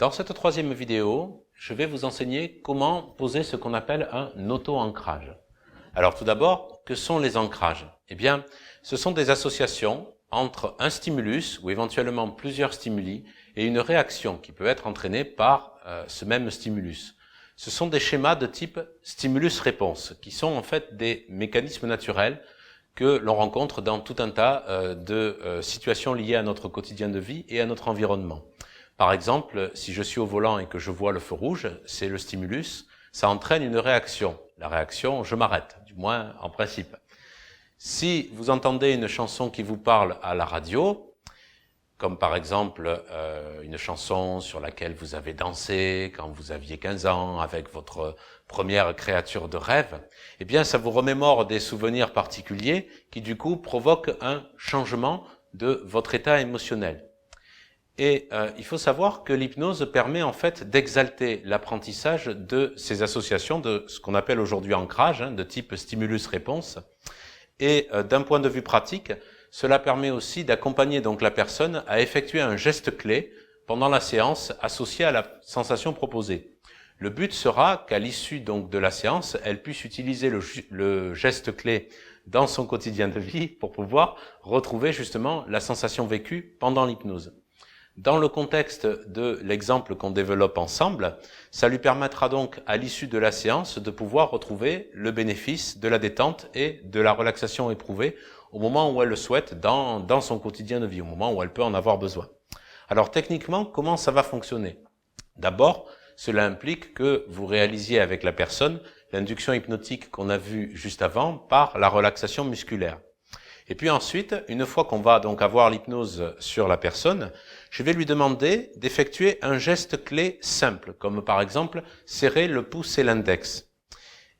Dans cette troisième vidéo, je vais vous enseigner comment poser ce qu'on appelle un auto-ancrage. Alors tout d'abord, que sont les ancrages? Eh bien, ce sont des associations entre un stimulus ou éventuellement plusieurs stimuli et une réaction qui peut être entraînée par ce même stimulus. Ce sont des schémas de type stimulus-réponse qui sont en fait des mécanismes naturels que l'on rencontre dans tout un tas de situations liées à notre quotidien de vie et à notre environnement. Par exemple, si je suis au volant et que je vois le feu rouge, c'est le stimulus, ça entraîne une réaction. La réaction, je m'arrête, du moins en principe. Si vous entendez une chanson qui vous parle à la radio, comme par exemple une chanson sur laquelle vous avez dansé quand vous aviez 15 ans avec votre première créature de rêve, eh bien ça vous remémore des souvenirs particuliers qui du coup provoquent un changement de votre état émotionnel. Et il faut savoir que l'hypnose permet en fait d'exalter l'apprentissage de ces associations de ce qu'on appelle aujourd'hui ancrage, de type stimulus-réponse. Et d'un point de vue pratique, cela permet aussi d'accompagner donc la personne à effectuer un geste clé pendant la séance associé à la sensation proposée. Le but sera qu'à l'issue donc de la séance, elle puisse utiliser le geste clé dans son quotidien de vie pour pouvoir retrouver justement la sensation vécue pendant l'hypnose. Dans le contexte de l'exemple qu'on développe ensemble, ça lui permettra donc à l'issue de la séance de pouvoir retrouver le bénéfice de la détente et de la relaxation éprouvée au moment où elle le souhaite dans son quotidien de vie, au moment où elle peut en avoir besoin. Alors techniquement, comment ça va fonctionner? D'abord, cela implique que vous réalisiez avec la personne l'induction hypnotique qu'on a vue juste avant par la relaxation musculaire. Et puis ensuite, une fois qu'on va donc avoir l'hypnose sur la personne, je vais lui demander d'effectuer un geste clé simple, comme par exemple serrer le pouce et l'index.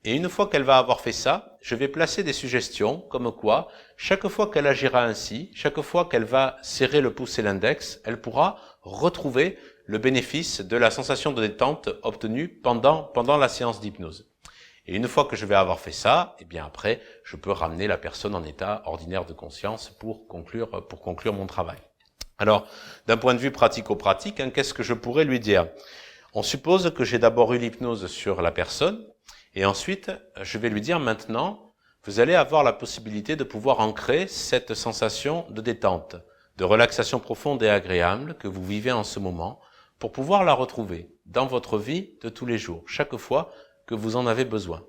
Et une fois qu'elle va avoir fait ça, je vais placer des suggestions, comme quoi, chaque fois qu'elle agira ainsi, chaque fois qu'elle va serrer le pouce et l'index, elle pourra retrouver le bénéfice de la sensation de détente obtenue pendant la séance d'hypnose. Et une fois que je vais avoir fait ça, eh bien après, je peux ramener la personne en état ordinaire de conscience pour conclure mon travail. Alors, d'un point de vue pratico-pratique, qu'est-ce que je pourrais lui dire? On suppose que j'ai d'abord eu l'hypnose sur la personne, et ensuite, je vais lui dire maintenant, vous allez avoir la possibilité de pouvoir ancrer cette sensation de détente, de relaxation profonde et agréable que vous vivez en ce moment, pour pouvoir la retrouver dans votre vie de tous les jours, chaque fois que vous en avez besoin.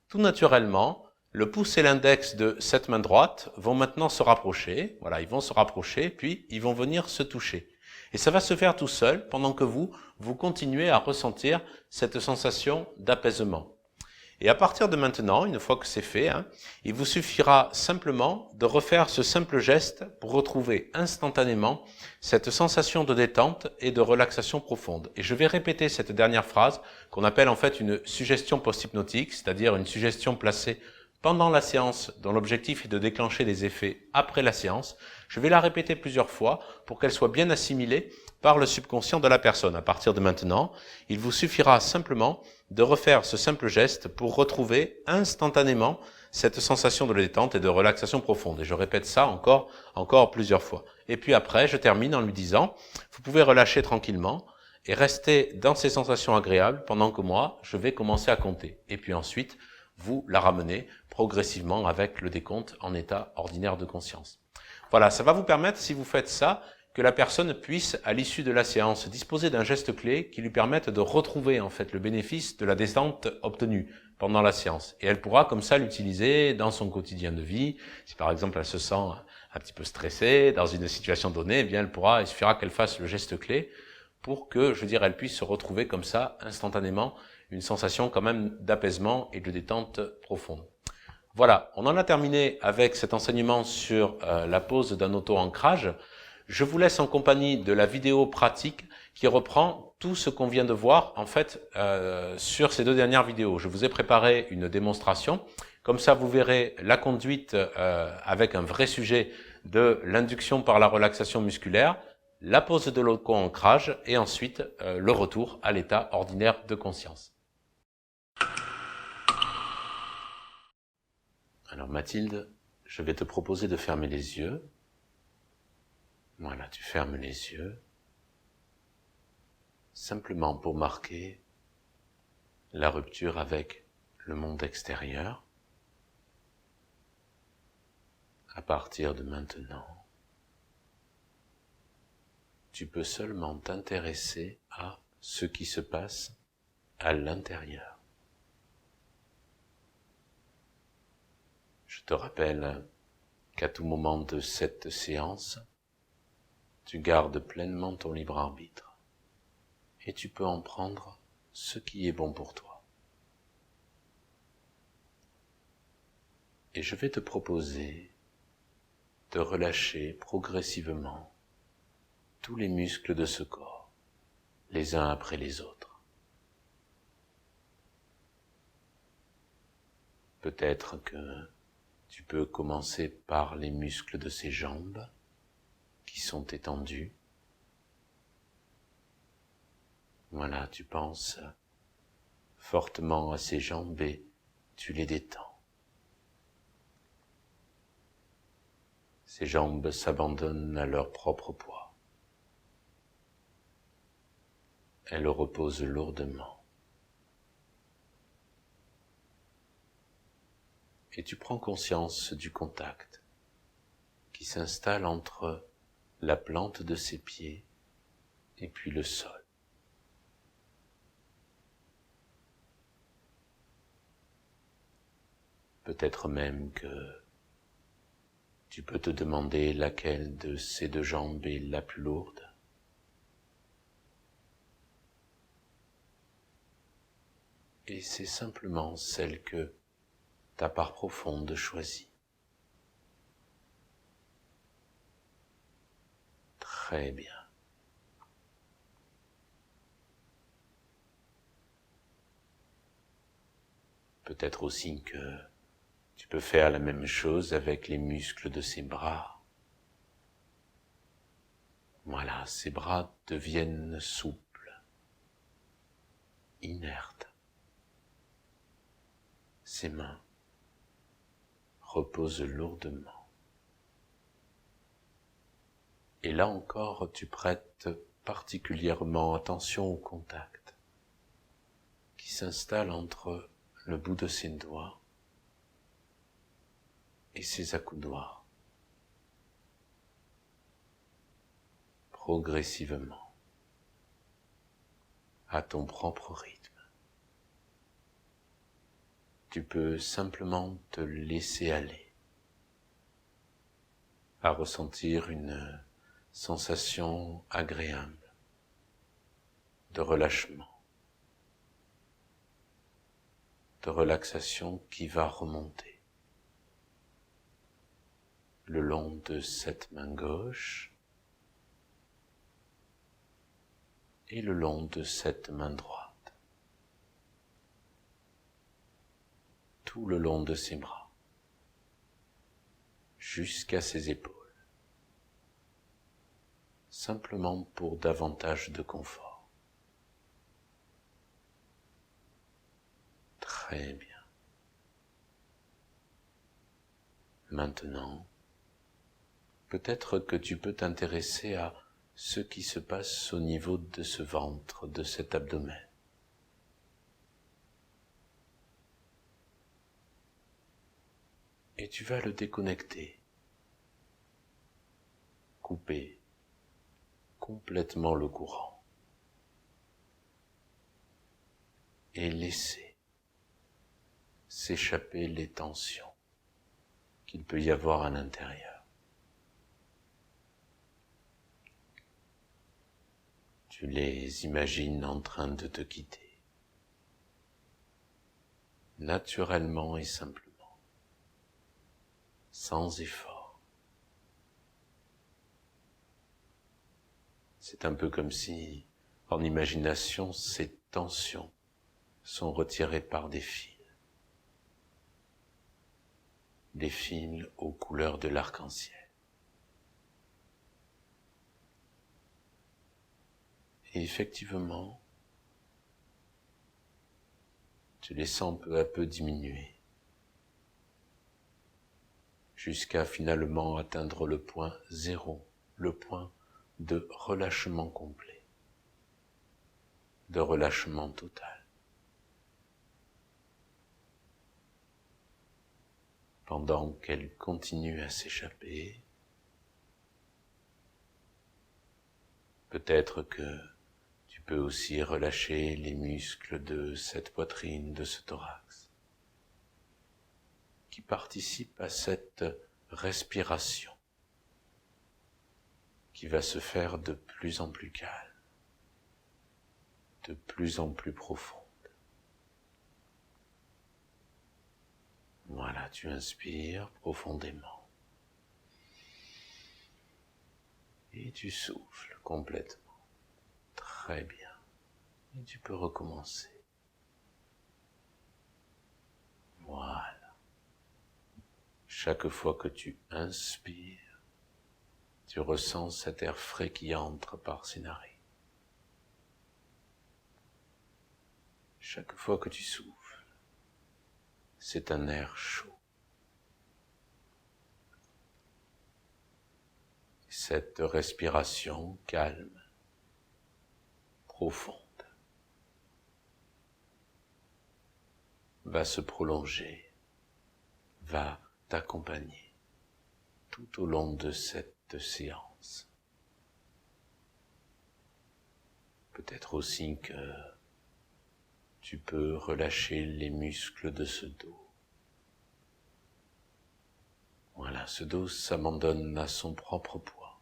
Tout naturellement, le pouce et l'index de cette main droite vont maintenant se rapprocher. Voilà, ils vont se rapprocher, puis ils vont venir se toucher. Et ça va se faire tout seul pendant que vous continuez à ressentir cette sensation d'apaisement. Et à partir de maintenant, une fois que c'est fait, il vous suffira simplement de refaire ce simple geste pour retrouver instantanément cette sensation de détente et de relaxation profonde. Et je vais répéter cette dernière phrase qu'on appelle en fait une suggestion post-hypnotique, c'est-à-dire une suggestion placée pendant la séance dont l'objectif est de déclencher des effets après la séance. Je vais la répéter plusieurs fois pour qu'elle soit bien assimilée par le subconscient de la personne. À partir de maintenant, il vous suffira simplement de refaire ce simple geste pour retrouver instantanément cette sensation de détente et de relaxation profonde. Et je répète ça encore plusieurs fois. Et puis après, je termine en lui disant, vous pouvez relâcher tranquillement et rester dans ces sensations agréables pendant que moi, je vais commencer à compter. Et puis ensuite, vous la ramenez progressivement avec le décompte en état ordinaire de conscience. Voilà, ça va vous permettre, si vous faites ça, que la personne puisse, à l'issue de la séance, disposer d'un geste clé qui lui permette de retrouver en fait le bénéfice de la détente obtenue pendant la séance. Et elle pourra comme ça l'utiliser dans son quotidien de vie. Si par exemple elle se sent un petit peu stressée dans une situation donnée, eh bien il suffira qu'elle fasse le geste clé pour que, elle puisse se retrouver comme ça instantanément une sensation quand même d'apaisement et de détente profonde. Voilà, on en a terminé avec cet enseignement sur la pose d'un auto-ancrage. Je vous laisse en compagnie de la vidéo pratique qui reprend tout ce qu'on vient de voir en fait sur ces deux dernières vidéos. Je vous ai préparé une démonstration, comme ça vous verrez la conduite avec un vrai sujet de l'induction par la relaxation musculaire, la pose de l'auto-ancrage et ensuite le retour à l'état ordinaire de conscience. Alors Mathilde, je vais te proposer de fermer les yeux. Voilà, tu fermes les yeux. simplement pour marquer la rupture avec le monde extérieur. À partir de maintenant, tu peux seulement t'intéresser à ce qui se passe à l'intérieur. Je te rappelle qu'à tout moment de cette séance, tu gardes pleinement ton libre arbitre et tu peux en prendre ce qui est bon pour toi. Et je vais te proposer de relâcher progressivement tous les muscles de ce corps, les uns après les autres. Peut-être que tu peux commencer par les muscles de ces jambes qui sont étendus. Voilà, tu penses fortement à ces jambes et tu les détends. Ces jambes s'abandonnent à leur propre poids. Elles reposent lourdement. Et tu prends conscience du contact qui s'installe entre la plante de ses pieds et puis le sol. Peut-être même que tu peux te demander laquelle de ces deux jambes est la plus lourde. Et c'est simplement celle que ta part profonde choisit. Très bien. Peut-être aussi que tu peux faire la même chose avec les muscles de ses bras. Voilà, ses bras deviennent souples, inertes. Ses mains reposent lourdement. Et là encore, tu prêtes particulièrement attention au contact qui s'installe entre le bout de ses doigts et ses accoudoirs. Progressivement, à ton propre rythme. Tu peux simplement te laisser aller à ressentir une sensation agréable de relâchement, de relaxation qui va remonter le long de cette main gauche et le long de cette main droite, tout le long de ses bras, jusqu'à ses épaules, simplement pour davantage de confort. Très bien. Maintenant, peut-être que tu peux t'intéresser à ce qui se passe au niveau de ce ventre, de cet abdomen. Et tu vas le déconnecter, couper complètement le courant et laisser s'échapper les tensions qu'il peut y avoir à l'intérieur. Tu les imagines en train de te quitter, naturellement et simplement, sans effort. C'est un peu comme si, en imagination, ces tensions sont retirées par des fils aux couleurs de l'arc-en-ciel. Et effectivement, tu les sens peu à peu diminuer, jusqu'à finalement atteindre le point zéro, le point de relâchement complet. de relâchement total. Pendant qu'elle continue à s'échapper, peut-être que tu peux aussi relâcher les muscles de cette poitrine, de ce thorax, qui participent à cette respiration qui va se faire de plus en plus calme, de plus en plus profonde. Voilà, tu inspires profondément et tu souffles complètement. Très bien. Et tu peux recommencer. Voilà. Chaque fois que tu inspires, tu ressens cet air frais qui entre par ces narines. Chaque fois que tu souffles, c'est un air chaud. Cette respiration calme, profonde, va se prolonger, va t'accompagner tout au long de cette séance. Peut-être aussi que tu peux relâcher les muscles de ce dos. Voilà, ce dos s'abandonne à son propre poids.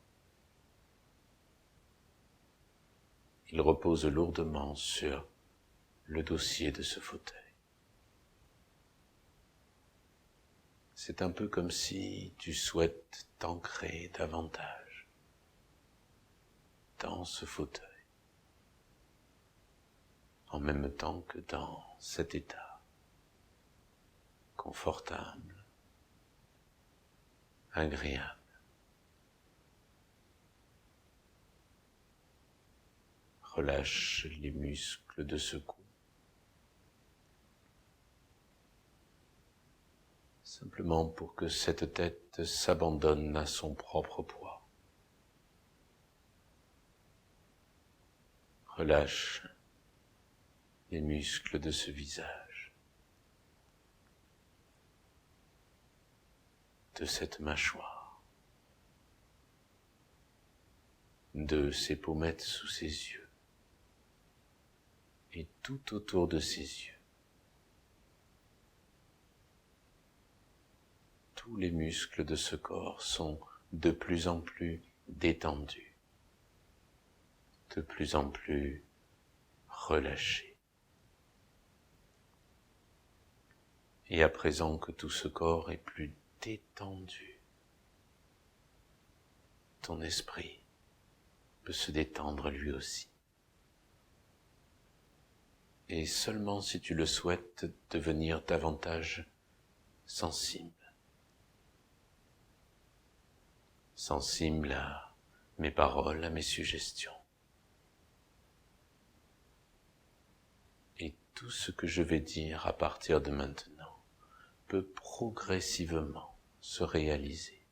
Il repose lourdement sur le dossier de ce fauteuil. C'est un peu comme si tu souhaites t'ancrer davantage dans ce fauteuil, en même temps que dans cet état confortable, agréable. Relâche les muscles de ce cou. Simplement pour que cette tête s'abandonne à son propre poids. Relâche les muscles de ce visage, de cette mâchoire, de ses pommettes sous ses yeux et tout autour de ses yeux. Tous les muscles de ce corps sont de plus en plus détendus, de plus en plus relâchés. Et à présent que tout ce corps est plus détendu, ton esprit peut se détendre lui aussi. Et seulement si tu le souhaites, devenir davantage sensible. Sensible à mes paroles, à mes suggestions. Et tout ce que je vais dire à partir de maintenant peut progressivement se réaliser.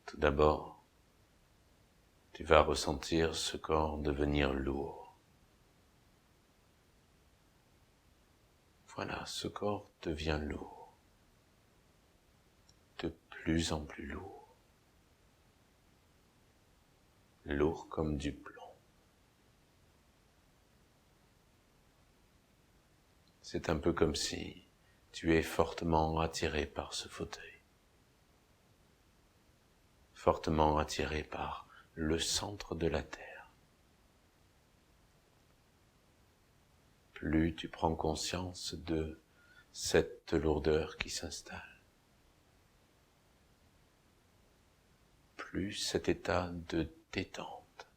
Tout d'abord, tu vas ressentir ce corps devenir lourd. Voilà, ce corps devient lourd, de plus en plus lourd, lourd comme du plomb. C'est un peu comme si tu es fortement attiré par ce fauteuil, fortement attiré par le centre de la Terre. Plus tu prends conscience de cette lourdeur qui s'installe, plus cet état de détente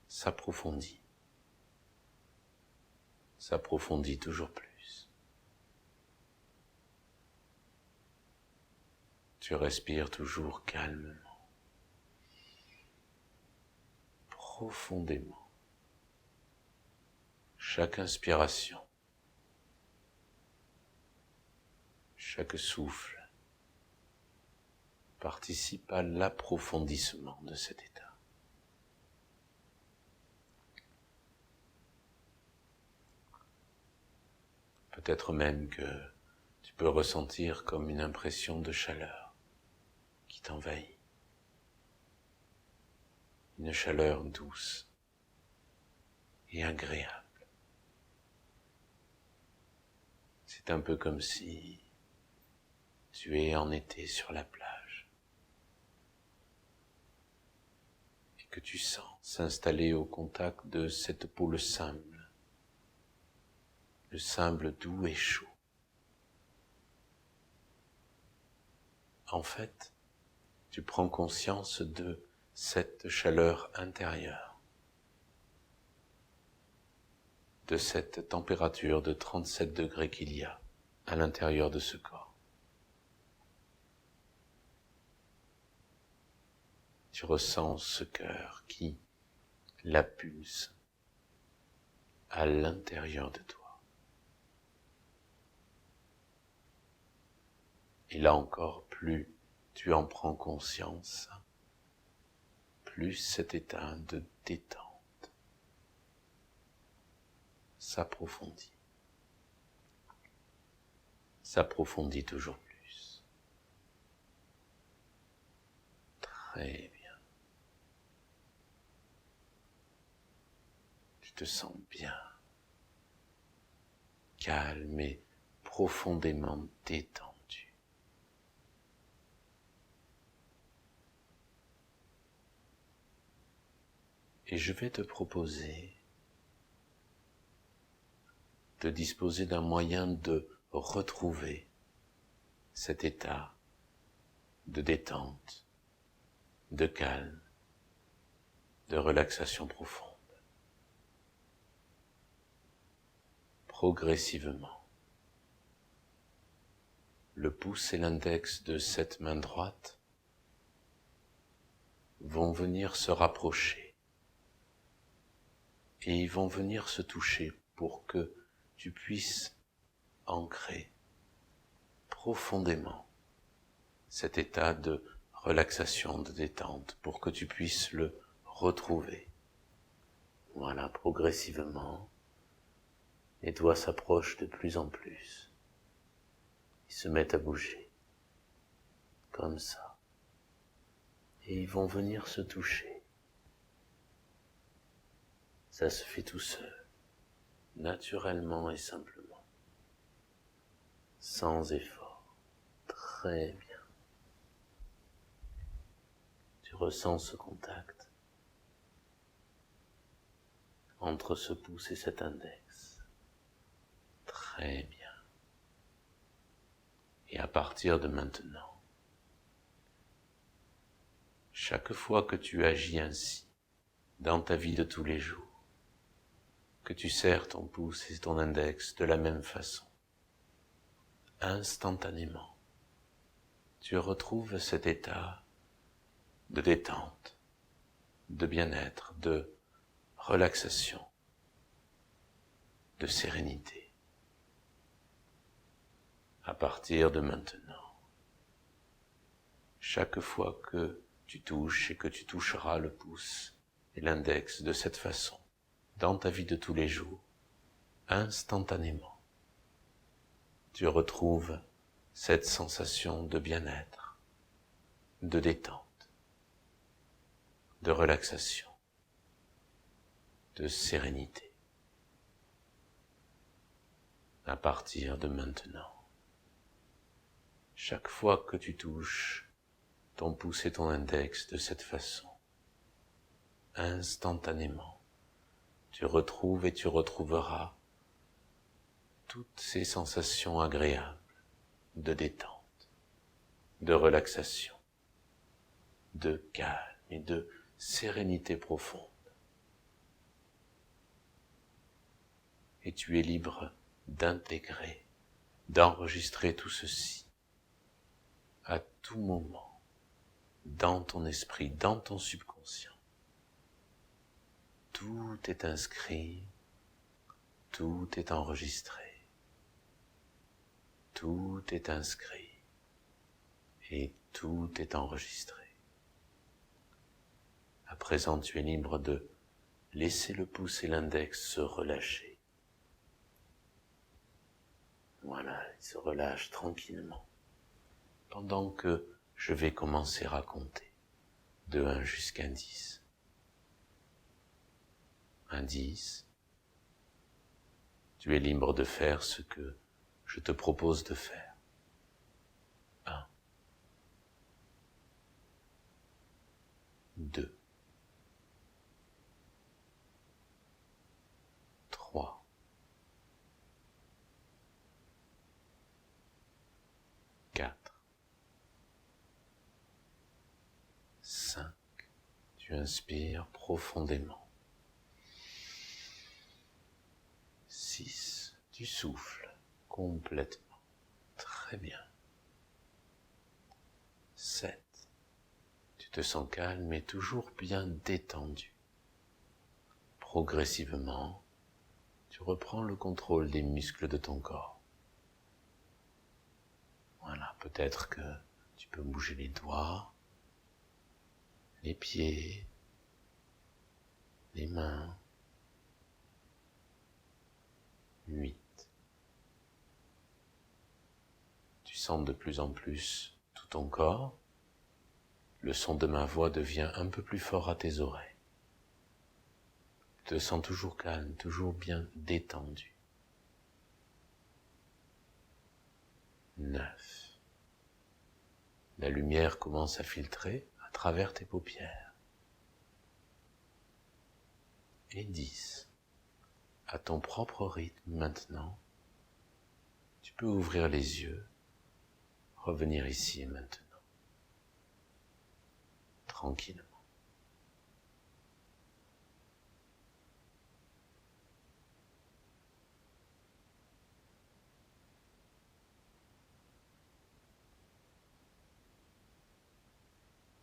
s'approfondit toujours plus. Tu respires toujours calmement, profondément. Chaque inspiration, chaque souffle participe à l'approfondissement de cet état. Peut-être même que tu peux ressentir comme une impression de chaleur qui t'envahit. Une chaleur douce et agréable. C'est un peu comme si tu es en été sur la plage et que tu sens s'installer au contact de cette peau le sable doux et chaud. En fait, tu prends conscience de cette chaleur intérieure, de cette température de 37 degrés qu'il y a à l'intérieur de ce corps. Tu ressens ce cœur qui la pulse à l'intérieur de toi. Et là encore, plus tu en prends conscience, plus cet état de détente s'approfondit toujours plus. Très bien. Tu te sens bien, calme et profondément détendu. Et je vais te proposer de disposer d'un moyen de retrouver cet état de détente, de calme, de relaxation profonde. Progressivement, le pouce et l'index de cette main droite vont venir se rapprocher et ils vont venir se toucher pour que tu puisses ancrer profondément cet état de relaxation, de détente, pour que tu puisses le retrouver. Voilà, progressivement, les doigts s'approchent de plus en plus. Ils se mettent à bouger, comme ça. Et ils vont venir se toucher. Ça se fait tout seul, naturellement et simplement. Sans effort. Très bien. Tu ressens ce contact entre ce pouce et cet index. Très bien. Et à partir de maintenant, chaque fois que tu agis ainsi, dans ta vie de tous les jours, que tu serres ton pouce et ton index de la même façon, instantanément, tu retrouves cet état de détente, de bien-être, de relaxation, de sérénité. À partir de maintenant, chaque fois que tu touches et que tu toucheras le pouce et l'index de cette façon, dans ta vie de tous les jours, instantanément, tu retrouves cette sensation de bien-être, de détente, de relaxation, de sérénité. À partir de maintenant, chaque fois que tu touches ton pouce et ton index de cette façon, instantanément, tu retrouves et tu retrouveras toutes ces sensations agréables de détente, de relaxation, de calme et de sérénité profonde. Et tu es libre d'intégrer, d'enregistrer tout ceci à tout moment, dans ton esprit, dans ton subconscient. Tout est inscrit, tout est enregistré, tout est inscrit et tout est enregistré. À présent, tu es libre de laisser le pouce et l'index se relâcher. Voilà, il se relâche tranquillement. Pendant que je vais commencer à compter de 1 jusqu'à 10. Un 10. Tu es libre de faire ce que je te propose de faire. 1. 2. 3. 4. 5. Tu inspires profondément. 6. Tu souffles complètement. Très bien. 7. Tu te sens calme et toujours bien détendu. Progressivement, tu reprends le contrôle des muscles de ton corps. Voilà, peut-être que tu peux bouger les doigts, les pieds, les mains. 8. Tu sens de plus en plus tout ton corps. Le son de ma voix devient un peu plus fort à tes oreilles. Tu te sens toujours calme, toujours bien détendu. 9. La lumière commence à filtrer à travers tes paupières. Et 10. À ton propre rythme maintenant, tu peux ouvrir les yeux, revenir ici et maintenant, tranquillement.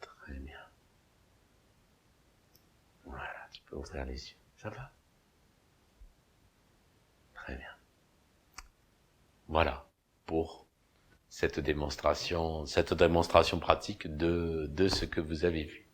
Très bien. Voilà, tu peux ouvrir les yeux. Ça va? Très bien. Voilà pour cette démonstration pratique de ce que vous avez vu.